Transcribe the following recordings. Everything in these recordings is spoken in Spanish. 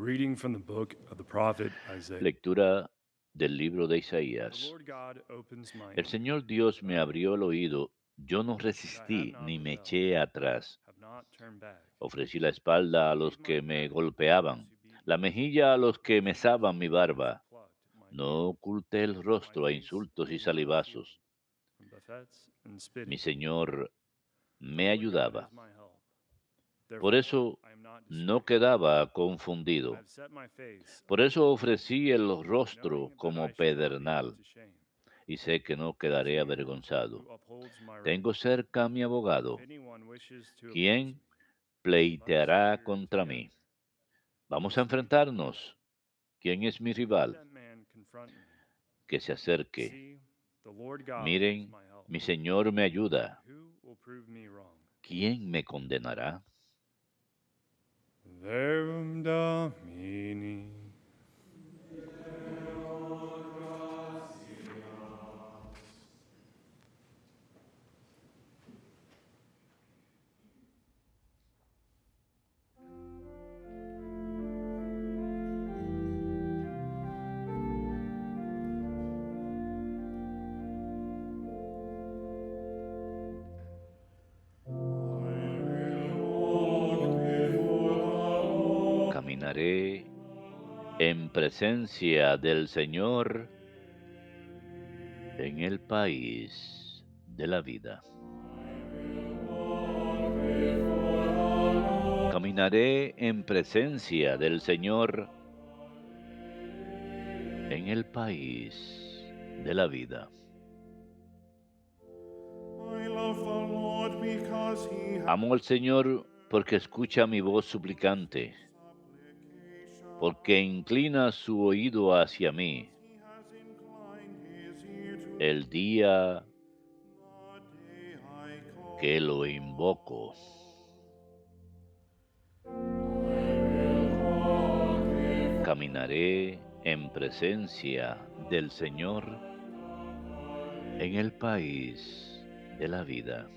reading from the book of the prophet Isaiah. Lectura del libro de The Isaías. Lord God opens my El ears, Señor Dios that me I may abrió el hear, oído, yo no that I have resistí not ni me rebelled, eché atrás. have not turned back. Ofrecí la espalda a los Gave my que me back to those golpeaban, who beat la me, mejilla a los que mesaban mi cords barba. plucked my No beard, oculté el my rostro a face insultos y hid my shield salivazos. from buffets and Mi spitting. Señor The me Lord God ayudaba. is my help. Por Therefore, eso I am not no dismayed. quedaba I confundido. have set my face Por upon eso a rock, ofrecí el rostro knowing that I como shall not be put pedernal, to shame. y sé que no It is quedaré you avergonzado. who upholds my right. Tengo cerca a mi If abogado, anyone wishes to oppose quien me, let us pleiteará appear contra together. mí. Let Vamos a us speak for enfrentarnos. together. ¿Quién es mi Let rival? that man confront me. Que se acerque. See, the Lord God is Miren, my help. mi Señor me ayuda. Who will prove me wrong? ¿Quién me condenará? Verum Domini. Caminaré en presencia del Señor en el país de la vida. Caminaré en presencia del Señor en el país de la vida. I love the Lord because he has Amo al Señor porque escucha mi voz suplicante, supplication, porque inclina su oído hacia mí he has inclined his ear to el día the day I que call. lo invoco. Caminaré en presencia del Señor en el país de la vida.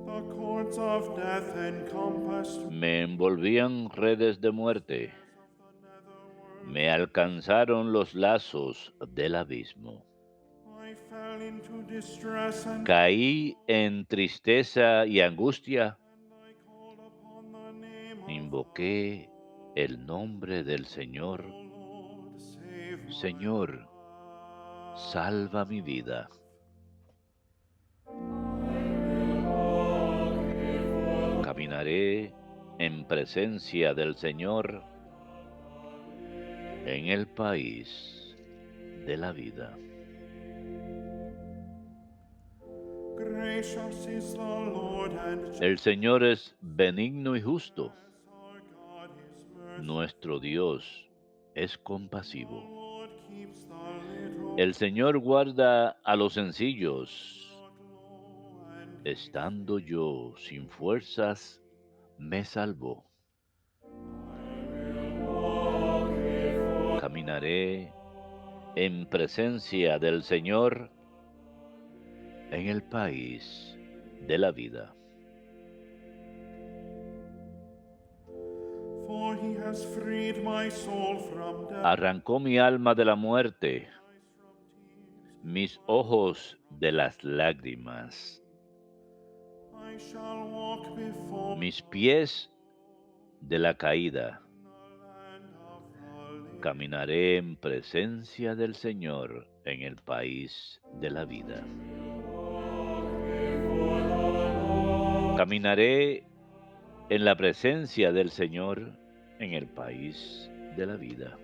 The cords of death encompassed me Me envolvían redes de muerte, as of the netherworld. me alcanzaron los lazos del abismo. I fell into distress and Caí en tristeza y angustia, I called upon the name of invoqué el nombre del the Señor. Lord. Save my Señor, salva mi vida. Caminaré en presencia del Señor en el país de la vida. Gracious is the Lord and El just Señor es benigno y justo. our God is merciful. Nuestro Dios es The compasivo. Lord keeps the little El Señor guarda a los sencillos. not low and Estando yo sin fuerzas, me salvó. Caminaré en presencia del Señor en el país de la vida. for he has freed my soul from death, Arrancó mi alma de la muerte, eyes from tears. mis ojos de las lágrimas, I shall walk before mis pies de la caída. the land of the living. Caminaré en presencia del Señor en el país de la vida. Caminaré en la presencia del Señor en el país de la vida.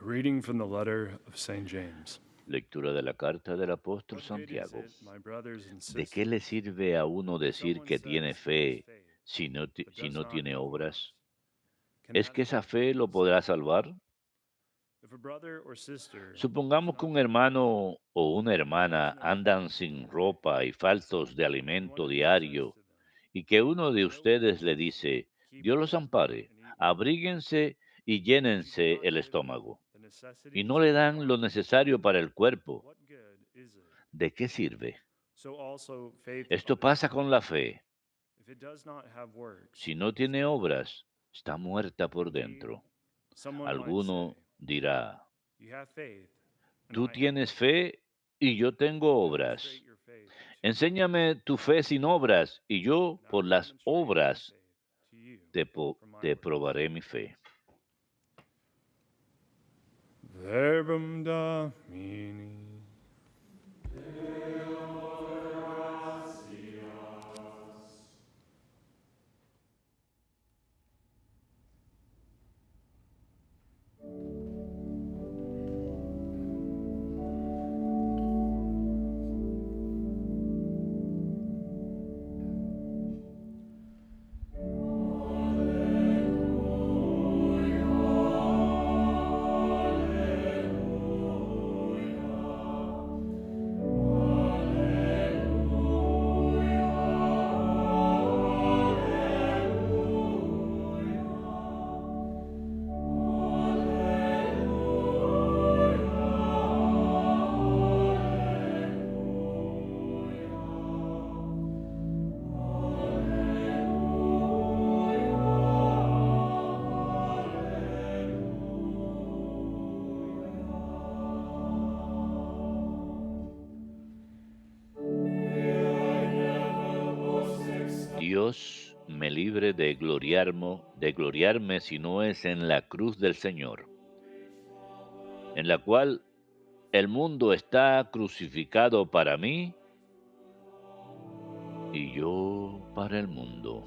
A reading from the letter of St. James. Lectura de la carta del apóstol What good is Santiago. it, my brothers and ¿De qué le sisters, sirve a uno if decir someone que tiene says he has fe faith but si does no not tiene have obras? works? Can ¿Es that que esa faith fe make lo him podrá saved? salvar? If a brother or sister does Supongamos que not un have bread hermano o una and has hermana no andan food, sin ropa y faltos de and one alimento of you says diario to them, y que uno de ustedes le dice, Dios los ampare, abríguense y llénense el estómago, y no le dan lo necesario para el cuerpo, ¿de qué sirve? Esto pasa con la fe. Si no tiene obras, está muerta por dentro. Alguno dirá, tú tienes fe y yo tengo obras. Enséñame tu fe sin obras, y yo por las obras te probaré mi fe. Verbum Domini. Dios me libre de gloriarme si no es en la cruz del Señor, en la cual el mundo está crucificado para mí y yo para el mundo.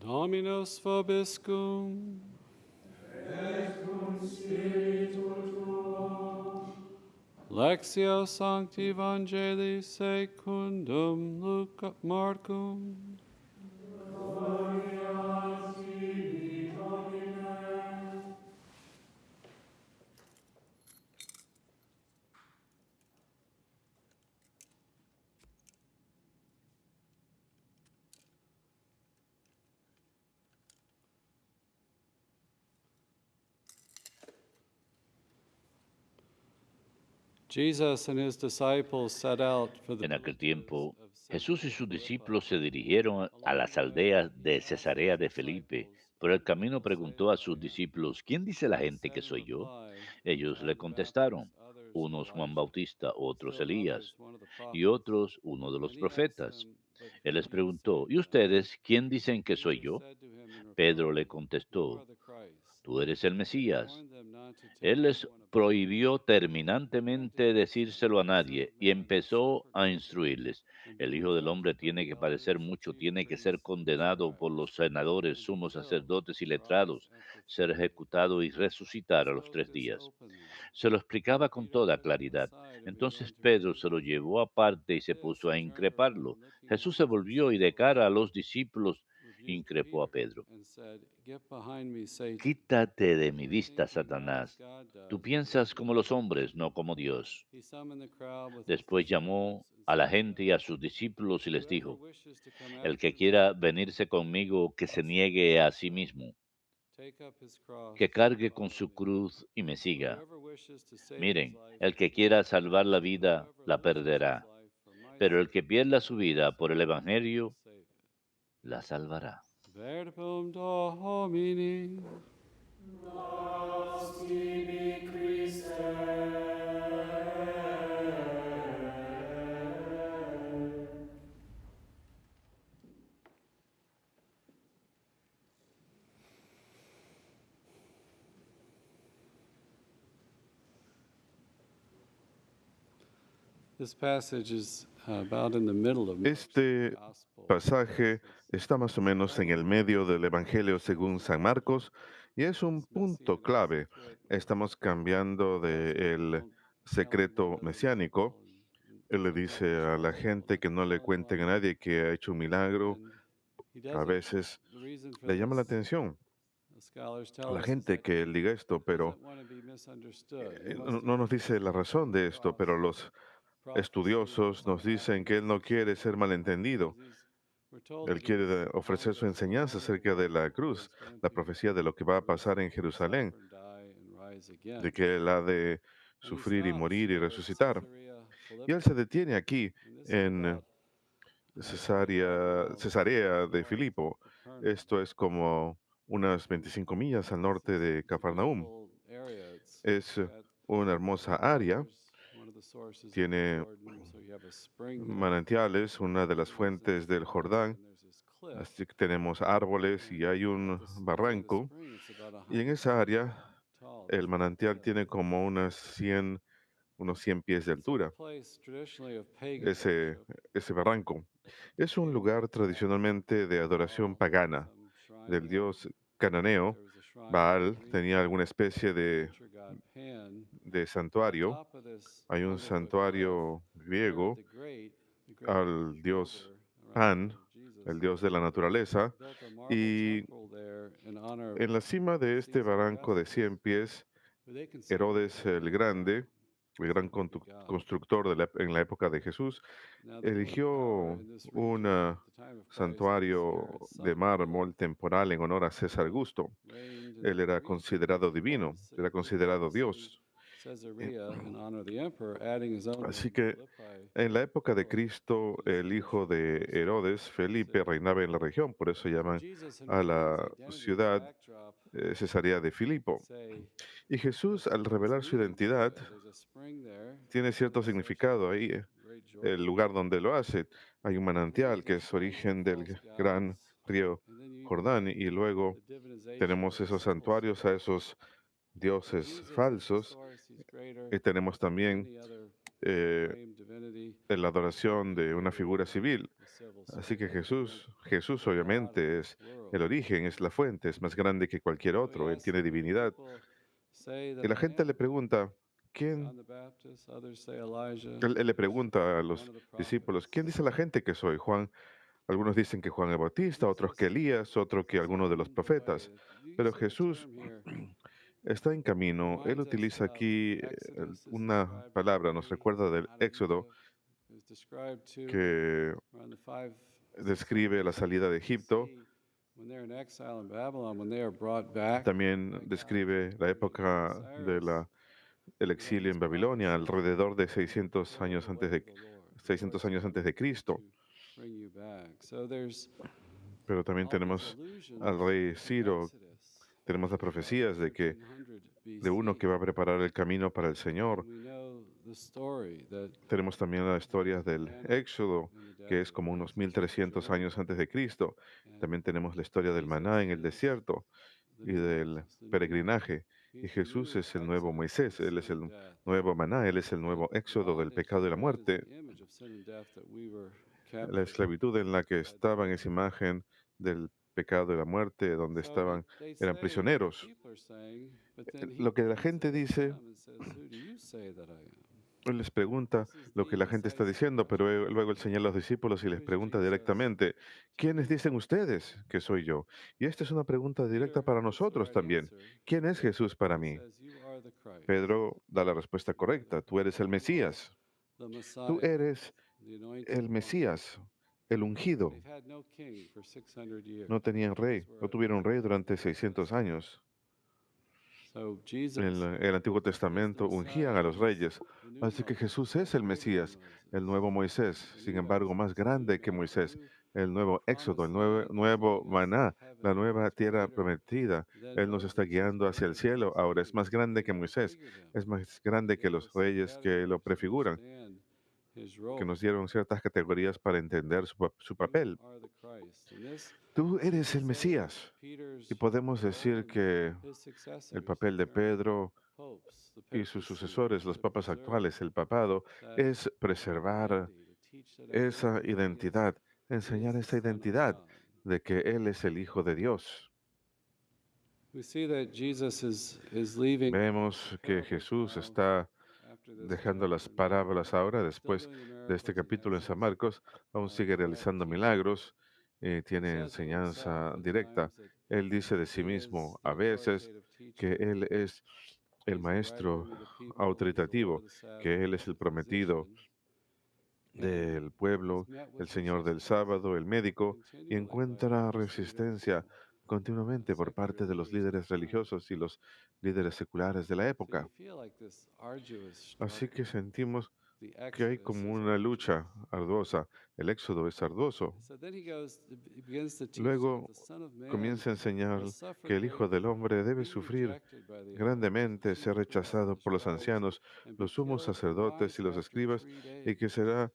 Dominus vobiscum. Lectio Sancti Evangelii secundum Marcum. Jesus and his disciples set out for the En aquel villages tiempo, of Jesús y Caesarea sus Philippi. discípulos se dirigieron a Along las the way, aldeas de he asked Cesarea de his Felipe. disciples, Por el "Whom do camino people say preguntó that a I sus am?" discípulos, ¿quién dice la They gente que said in soy yo? reply, Ellos le John the Baptist, contestaron, others unos Juan Elijah, Bautista, otros still Elías, others one of the y prophets. otros uno de los And he asked profetas. them, "But Él who les do you preguntó, say ¿y that I am?" ustedes quién dicen que soy Peter yo? said to him in Pedro reply, le "You are contestó, the Christ." tú eres el He Mesías. warned them not to tell Él les anyone about this. prohibió He went to terminantemente Jerusalem decírselo a and the Son nadie of y Man must empezó suffer a greatly instruirles. and be El Hijo del Hombre rejected by tiene the que padecer elders, the mucho, chief tiene que ser priests, and the condenado por scribes, los senadores, and be sumos killed sacerdotes y and rise letrados, at the ser third day. ejecutado y He resucitar a los spoke 3 días. this openly. Se lo Then explicaba con Peter toda took him claridad. aside and Entonces began to Pedro se rebuke lo him. llevó aparte y At se this, puso he a turned around increparlo. and looking at Jesús se his volvió y de disciples, cara a los discípulos rebuked increpó a Peter Pedro. and said, "Get behind me, Satan. Quítate de mi You're vista, thinking not as Satanás. God Tú does, but as piensas the como los devil." hombres, no como Dios. He summoned the crowd with his Después disciples llamó and a la said to gente y them, a sus discípulos y les "Whoever dijo, wishes to come el que after me quiera venirse conmigo, que se must niegue deny a sí himself, mismo, take up his cross, que and cargue con follow su me. cruz y me For siga. whoever wishes to save his Miren, life el will que lose quiera it, salvar la and vida, whoever la loses his perderá, life for my pero el sake que pierda su and vida others por el will Evangelio, save it." la salvará. Verbum Domini. This passage is about in the middle of most Este gospel pasaje passages. está más o menos en el medio del Evangelio según San Marcos y es un This punto messianic clave. secret Estamos cambiando tells them, del don't tell secreto anybody, mesiánico. Él le don't dice a la publicize it, gente que no le don't cuenten a lie. nadie que ha hecho un milagro. And he A does it. veces The reason for le llama la this, atención the scholars a tell la us, is gente that que él diga esto, he pero doesn't want to be misunderstood. He no wants to no nos make dice la his razón de esto, pero cross los prophecy estudiosos nos dicen que él no quiere ser malentendido. we're told Él that quiere he's ofrecer telling su us the enseñanza acerca de la cruz, what's going la to profecía de lo que va a pasar en Jerusalén, suffer, die, and rise again. de que él ha de And he sufrir y stops morir y here at resucitar. Caesarea Y él Philippi. se detiene aquí And this is en about Cesarea de north of Filipo. Capernaum. Esto es como unas 25 millas al norte de It's a Cafarnaúm. beautiful area. It's Es got una hermosa many área, rivers, one of the sources of the tiene Jordan, so you have a spring there. manantiales, una de las Rivers in fuentes the del Jordán. and there's this cliff. Así que tenemos árboles y hay And un at near the barranco. spring, it's about Y en 100 esa feet área tall, el this manantial cliff. tiene como unos 100 pies de It's a altura, place traditionally of pagan ese, worship. ese barranco. Es un lugar tradicionalmente de adoración pagana Some shrine del there. dios cananeo. There was a shrine to the Baal Greek tenía alguna especie nature god Pan. de On santuario. top of this Hay un 100-foot cliff, santuario Herod griego the great al dios builder around the Pan, birth of Jesus, el dios de la naturaleza. built a marble Y temple there in honor of en la cima de este Caesar barranco de Augustus, 100 pies, who they considered Herodes to be el Grande, el gran would be God. constructor en la época de Jesús, Now the ruling eligió power in this un region at the time of Christ was santuario Herod's de son mármol Philip, temporal en honor a César Augusto. reigned in Él the era region. considerado He called divino, the city, era he called considerado the city Dios. Caesarea in honor of the emperor, adding his own Así name, que Philippi, en la época de Philip, Cristo, to el distinguish hijo it from the de rest of Herodes, the Felipe, city. reinaba en la región, por eso So llaman Jesus in a revealing his la identity as a ciudad backdrop Cesarea de Filipo. say Y Jesús, al there's a revelar su meaning to identidad, it. There's a spring there. tiene It's one cierto of the sources significado of ahí, the great el Jordan. lugar donde lo hace. Hay un And then manantial there's que a es shrine to the origen del false gran gods. río And then you Jordán, y luego the divinization tenemos of the esos symbol santuarios a service. esos So dioses Jesus is the falsos, source, he's greater y tenemos than también any other eh, claimed divinity. la adoración de una figura civil. The civil Así que service. And Jesús the God of obviamente this es el world. origen, es la fuente, es más grande que cualquier So he otro, él asks tiene them, who do divinidad. people say that Y la I gente le am? pregunta, John ¿quién? the Baptist, others say Elijah, Él le pregunta a one los of the discípulos, ¿quién prophets. dice la gente que soy? Juan. Algunos dicen que Juan el Bautista, otros que Jesus Elías, otros que is alguno de on los the way. profetas. You Pero see the Jesús term here está en camino. Él reminds us utiliza of aquí Exodus is una described palabra, nos already recuerda del out of Éxodo, Egypt. It was described too que around the 500, describe la 600 salida de Egipto. BC when they're in exile in Babylon, when they are brought back También by God describe to la bring época de Cyrus. el exilio en Babilonia, alrededor de 600 años antes de, 600 años antes de Cristo. So there's Pero también all these tenemos allusions al rey in Ciro, Exodus tenemos las profecías de que 1300 de uno BC. que va a preparar el camino para el Señor. And we know the story that Tenemos también la historia del ran Éxodo, in the que es desert, como unos the 1300 journey, años antes de Cristo. and También tenemos la historia del maná en el Jesus is desierto the y new del Moses, the new, peregrinaje. Y he's the Jesús new es el nuevo Exodus Moisés, from Él es sin el and death. nuevo maná, Él es el The, nuevo the éxodo del bondage pecado y that la was muerte. the image of sin and death that we were La captured esclavitud en la que by estaban the esa enemy. imagen del pecado y la muerte, donde So they eran say what the prisioneros. people are saying, but then he Lo que la points gente at dice, them and says, who do you say that I am? Él les pregunta This is lo que the la gente está decisive diciendo, pero question. luego Él señala a los discípulos y Who les is pregunta Jesus directamente, to ¿quiénes you? dicen ustedes que soy yo? Y esta es una pregunta directa Peter para gives the nosotros right también. answer. ¿Quién es Jesús para He mí? says, you are the Christ, Pedro da la respuesta you are the correcta, tú eres Christ, el you are Mesías, the tú Messiah, eres the anointed el one. Mesías, el ungido. They've had no king for 600 years. No tenían rey, These were no tuvieron rey durante Old 600 Testament. años. So En Jesus el Antiguo is the Testamento ungían Messiah. a los He's reyes. the new Así que Moses, Jesús the es el greater Mesías, Moses, el nuevo Moisés, the sin new embargo Exodus, más the new grande que manna, the Moisés, new el nuevo Éxodo, el promised land. He's nuevo leading us to maná, la heaven. nueva It's tierra greater prometida. than Él nos está Moses. He's guiando hacia el greater than cielo. his Ahora es leaders. más grande They que Moisés, prefigured him. es más grande They que gave los us some reyes que lo categories to prefiguran, understand his que role. nos dieron ciertas categorías para entender su You papel. are the Christ. And this Tú we eres can el say is Mesías. Peter's Y podemos role decir and que his successors el in papel de turn. Pedro y sus sucesores, los papas actuales, el papado, es preservar esa identidad, enseñar esa identidad de que Él es el Hijo de Dios. Vemos que Jesús está dejando las parábolas ahora, después de este capítulo en San Marcos, aún sigue realizando milagros, tiene enseñanza directa. Él dice de sí mismo a veces que Él es el maestro autoritativo, que Él es el prometido del pueblo, el Señor del sábado, el médico, y encuentra resistencia continuamente por parte de los líderes religiosos y los líderes seculares de la época. Así que sentimos que hay como una lucha arduosa. El éxodo es arduoso. Luego comienza a enseñar que el Hijo del Hombre debe sufrir grandemente, ser rechazado por los ancianos, los sumos sacerdotes y los escribas, y que será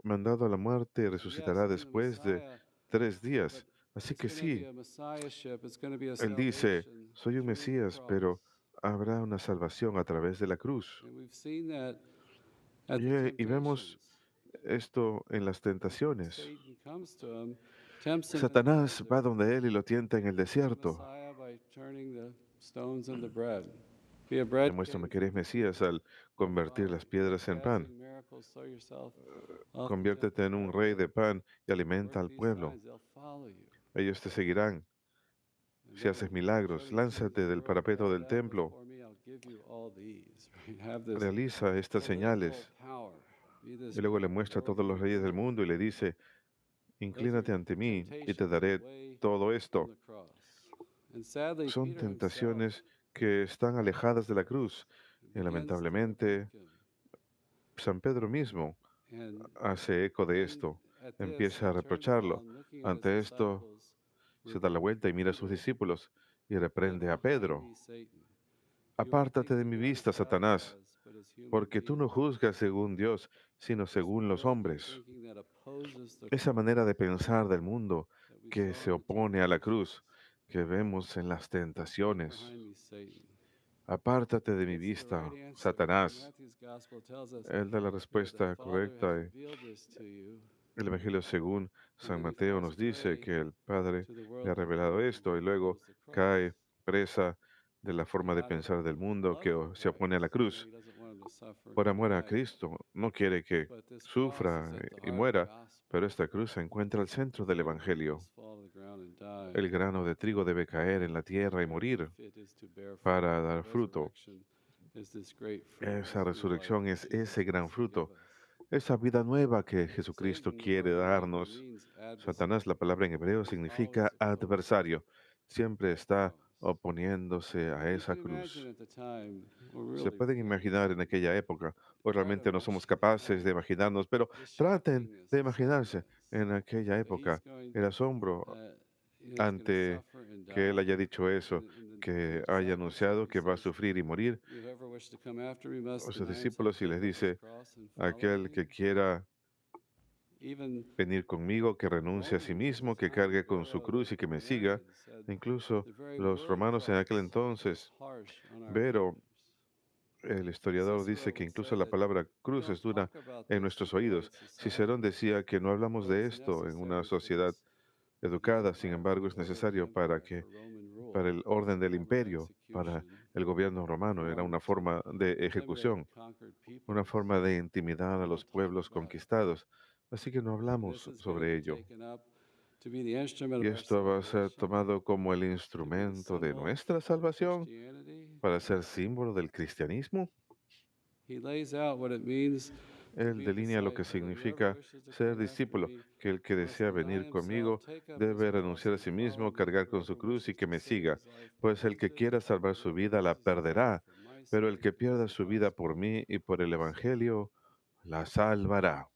mandado a la muerte y resucitará después de 3 días. Así que sí, él dice, soy un Mesías, pero habrá una salvación a través de la cruz. Y vemos esto en las tentaciones. Satanás va donde él y lo tienta en el desierto. Demuéstrame que eres Mesías al convertir las piedras en pan. Conviértete en un rey de pan y alimenta al pueblo. Ellos te seguirán. Si haces milagros, lánzate del parapeto del templo. Realiza estas señales. Y luego le muestra a todos los reyes del mundo y le dice, inclínate ante mí y te daré todo esto. Son tentaciones que están alejadas de la cruz. Y lamentablemente, San Pedro mismo hace eco de esto, empieza a reprocharlo. Ante esto, se da la vuelta y mira a sus discípulos y reprende a Pedro. Apártate de mi vista, Satanás, porque tú no juzgas según Dios, sino según los hombres. Esa manera de pensar del mundo que se opone a la cruz, que vemos en las tentaciones. Apártate de mi vista, Satanás. Él da la respuesta correcta. El Evangelio según San Mateo nos dice que el Padre le ha revelado esto y luego cae presa de la forma de pensar del mundo que se opone a la cruz. Por amor a Cristo, no quiere que sufra y muera, pero esta cruz se encuentra al centro del Evangelio. El grano de trigo debe caer en la tierra y morir para dar fruto. Esa resurrección es ese gran fruto, esa vida nueva que Jesucristo quiere darnos. Satanás, la palabra en hebreo, significa adversario. Siempre está oponiéndose a esa cruz. Se pueden imaginar en aquella época, o realmente no somos capaces de imaginarnos, pero traten de imaginarse en aquella época el asombro ante que él haya dicho eso, que haya anunciado que va a sufrir y morir a sus discípulos y les dice, aquel que quiera venir conmigo, que renuncie a sí mismo, que cargue con su cruz y que me siga. Incluso los romanos en aquel entonces, pero el historiador dice que incluso la palabra cruz es dura en nuestros oídos. Cicerón decía que no hablamos de esto en una sociedad educada, sin embargo, es necesario para el orden del imperio, para el gobierno romano, era una forma de ejecución, una forma de intimidar a los pueblos conquistados. Así que no hablamos sobre ello. Y esto va a ser tomado como el instrumento de nuestra salvación para ser símbolo del cristianismo. Él delinea lo que significa ser discípulo, que el que desea venir conmigo debe renunciar a sí mismo, cargar con su cruz y que me siga, pues el que quiera salvar su vida la perderá, pero el que pierda su vida por mí y por el Evangelio la salvará.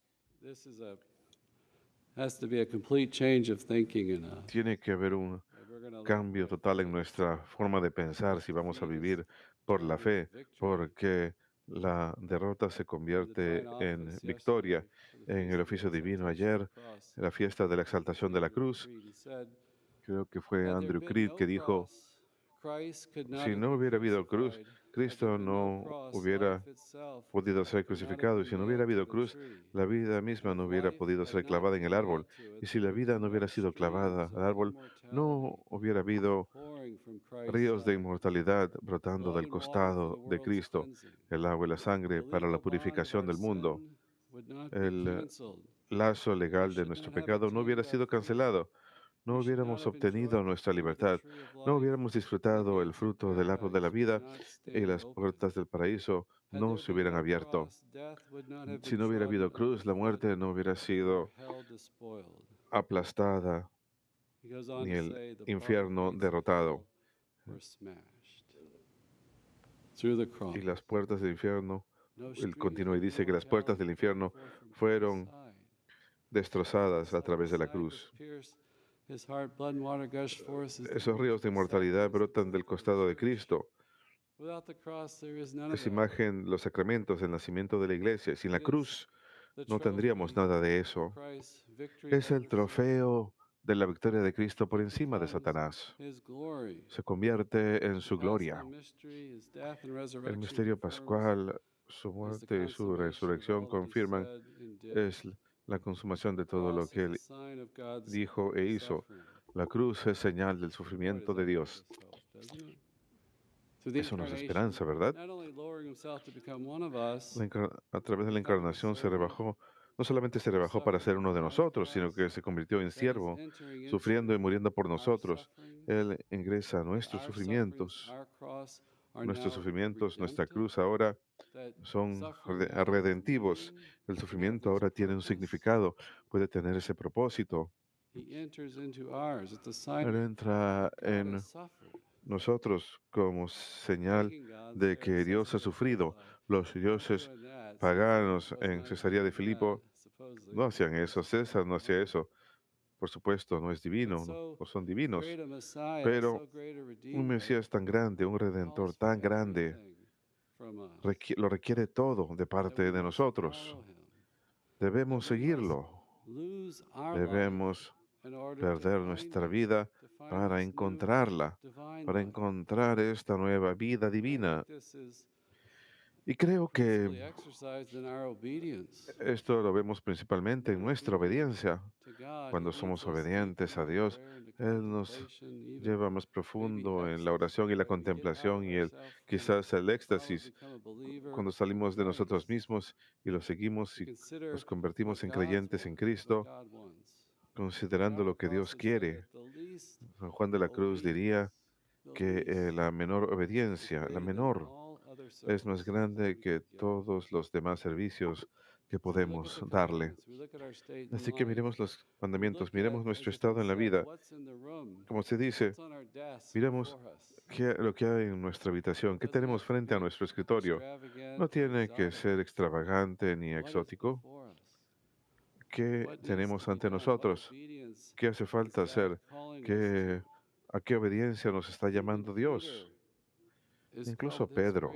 Tiene que haber un cambio total en nuestra forma de pensar si vamos a vivir por la fe, porque la derrota se convierte en victoria. En el oficio divino ayer, en la fiesta de la exaltación de la cruz, creo que fue Andrew Creed que dijo, si no hubiera habido cruz, Cristo no hubiera podido ser crucificado, y si no hubiera habido cruz, la vida misma no hubiera podido ser clavada en el árbol. Y si la vida no hubiera sido clavada al árbol, no hubiera habido ríos de inmortalidad brotando del costado de Cristo, el agua y la sangre para la purificación del mundo. El lazo legal de nuestro pecado no hubiera sido cancelado, no hubiéramos obtenido nuestra libertad, no hubiéramos disfrutado el fruto del árbol de la vida y las puertas del paraíso no se hubieran abierto. Si no hubiera habido cruz, la muerte no hubiera sido aplastada ni el infierno derrotado. Y las puertas del infierno, él continúa y dice que las puertas del infierno fueron destrozadas a través de la cruz. Esos ríos de inmortalidad brotan del costado de Cristo. Esa imagen, los sacramentos, el nacimiento de la iglesia. Sin la cruz no tendríamos nada de eso. Es el trofeo de la victoria de Cristo por encima de Satanás. Se convierte en su gloria. El misterio pascual, su muerte y su resurrección confirman es la consumación de todo lo que él dijo e hizo. La cruz es señal del sufrimiento de Dios. Eso nos da esperanza, ¿verdad? A través de la encarnación se rebajó, no solamente se rebajó para ser uno de nosotros, sino que se convirtió en siervo, sufriendo y muriendo por nosotros. Él ingresa a nuestros sufrimientos. Nuestros sufrimientos, nuestra cruz ahora son redentivos. El sufrimiento ahora tiene un significado, puede tener ese propósito. Él entra en nosotros como señal de que Dios ha sufrido. Los dioses paganos en Cesarea de Filipo no hacían eso. César no hacía eso. Por supuesto, no es divino, no son divinos. Pero un Mesías tan grande, un Redentor tan grande, lo requiere todo de parte de nosotros. Debemos seguirlo. Debemos perder nuestra vida para encontrarla, para encontrar esta nueva vida divina. Y creo que esto lo vemos principalmente en nuestra obediencia. Cuando somos obedientes a Dios, Él nos lleva más profundo en la oración y la contemplación y quizás el éxtasis. Cuando salimos de nosotros mismos y lo seguimos y nos convertimos en creyentes en Cristo, considerando lo que Dios quiere. San Juan de la Cruz diría que la menor obediencia, la menor, es más grande que todos los demás servicios que podemos darle. Así que miremos los mandamientos, miremos nuestro estado en la vida. Como se dice, miremos lo que hay en nuestra habitación, qué tenemos frente a nuestro escritorio. No tiene que ser extravagante ni exótico. ¿Qué tenemos ante nosotros? ¿Qué hace falta hacer? ¿A qué obediencia nos está llamando Dios? Incluso Pedro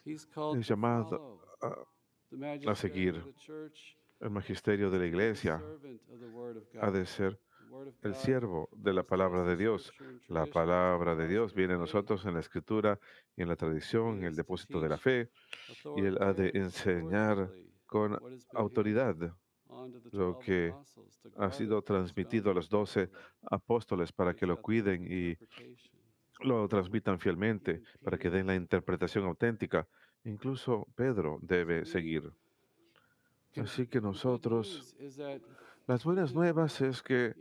es llamado a seguir el magisterio de la iglesia. Ha de ser el siervo de la palabra de Dios. La palabra de Dios viene a nosotros en la escritura y en la tradición, en el depósito de la fe, y él ha de enseñar con autoridad lo que ha sido transmitido a los 12 apóstoles para que lo cuiden y lo transmitan fielmente, para que den la interpretación auténtica. Incluso Pedro debe seguir. Así que nosotros, las buenas nuevas es que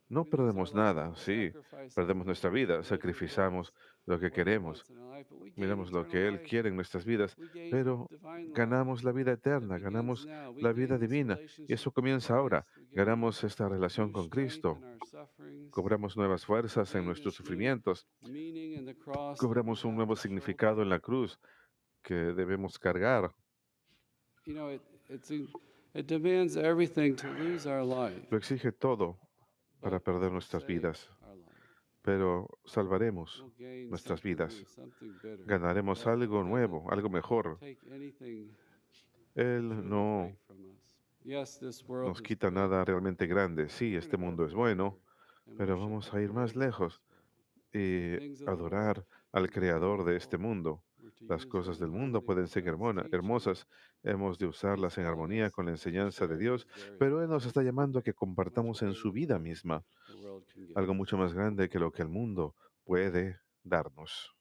no perdemos nada, sí, perdemos nuestra vida, sacrificamos lo que queremos, miramos lo que Él quiere en nuestras vidas, pero ganamos la vida eterna, ganamos la vida divina, y eso comienza ahora. Ganamos esta relación con Cristo, cobramos nuevas fuerzas en nuestros sufrimientos, cobramos un nuevo significado en la cruz que debemos cargar. Lo exige todo para perder nuestras vidas, pero salvaremos nuestras vidas. Ganaremos algo nuevo, algo mejor. Él no nos quita nada realmente grande. Sí, este mundo es bueno, pero vamos a ir más lejos y adorar al creador de este mundo. Las cosas del mundo pueden ser hermosas, hemos de usarlas en armonía con la enseñanza de Dios, pero Él nos está llamando a que compartamos en su vida misma algo mucho más grande que lo que el mundo puede darnos.